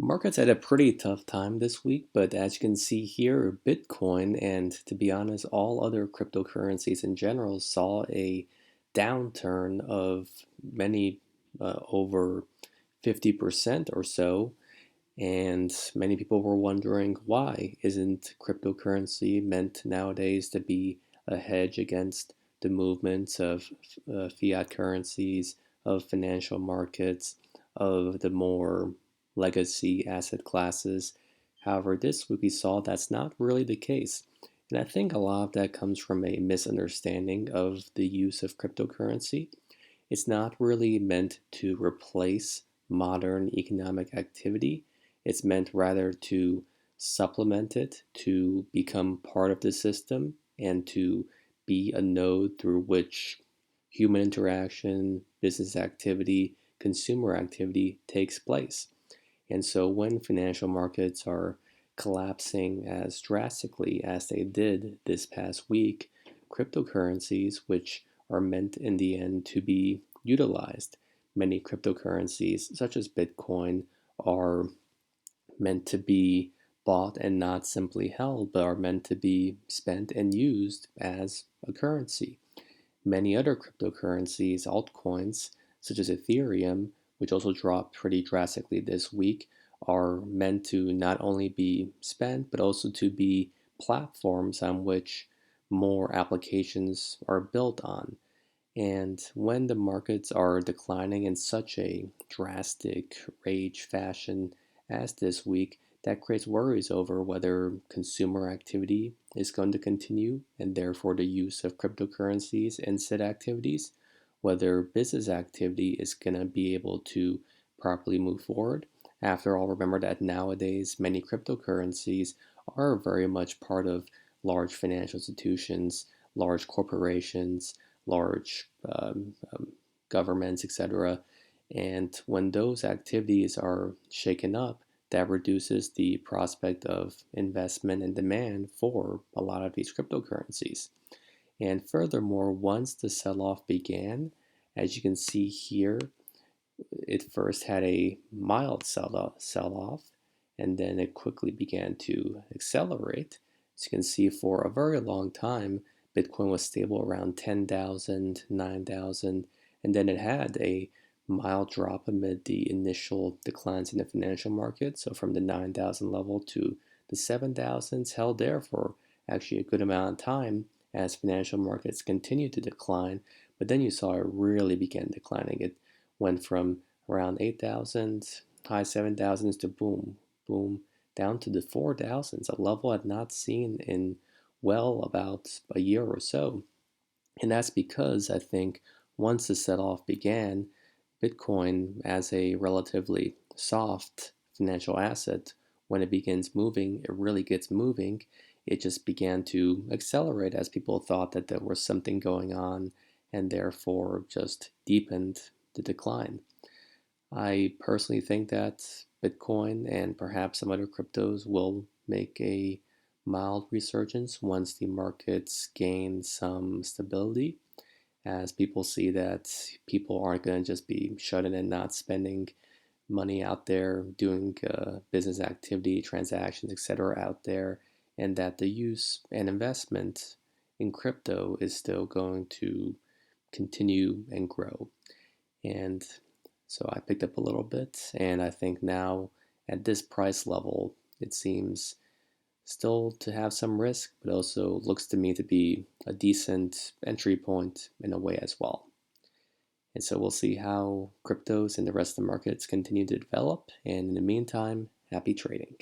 Markets had a pretty tough time this week, but as you can see here, Bitcoin and to be honest, all other cryptocurrencies in general saw a downturn of many over 50% or so. And many people were wondering why isn't cryptocurrency meant nowadays to be a hedge against the movements of fiat currencies, of financial markets, of the more legacy asset classes. However, this week we saw that's not really the case. And I think a lot of that comes from a misunderstanding of the use of cryptocurrency. It's not really meant to replace modern economic activity. It's meant rather to supplement it, to become part of the system, and to be a node through which human interaction, business activity, consumer activity takes place. And so when financial markets are collapsing as drastically as they did this past week, cryptocurrencies, which are meant in the end to be utilized, many cryptocurrencies, such as Bitcoin, are meant to be bought and not simply held, but are meant to be spent and used as a currency. Many other cryptocurrencies, altcoins, such as Ethereum, which also dropped pretty drastically this week, are meant to not only be spent, but also to be platforms on which more applications are built on. And when the markets are declining in such a drastic rage fashion as this week, that creates worries over whether consumer activity is going to continue and therefore the use of cryptocurrencies in said activities, whether business activity is going to be able to properly move forward. After all, remember that nowadays many cryptocurrencies are very much part of large financial institutions, large corporations, large governments, etc. And when those activities are shaken up, that reduces the prospect of investment and demand for a lot of these cryptocurrencies. And furthermore, once the sell off began, as you can see here, it first had a mild sell off, and then it quickly began to accelerate. As you can see, for a very long time, Bitcoin was stable around 10,000, 9,000, and then it had a mild drop amid the initial declines in the financial market. So from the 9,000 level to the 7,000s, held there for actually a good amount of time as financial markets continued to decline. But then you saw it really began declining. It went from around 8,000, high 7,000s to boom, boom, down to the 4,000s, a level I'd not seen in well about a year or so. And that's because I think once the set off began, Bitcoin, as a relatively soft financial asset, when it begins moving, it really gets moving. It just began to accelerate as people thought that there was something going on and therefore just deepened the decline. I personally think that Bitcoin and perhaps some other cryptos will make a mild resurgence once the markets gain some stability, as people see that people aren't going to just be shutting and not spending money out there, doing business activity, transactions, etc. out there, and that the use and investment in crypto is still going to continue and grow. And so I picked up a little bit, and I think now at this price level, it seems still to have some risk, but also looks to me to be a decent entry point in a way as well. And so we'll see how cryptos and the rest of the markets continue to develop. And in the meantime, happy trading.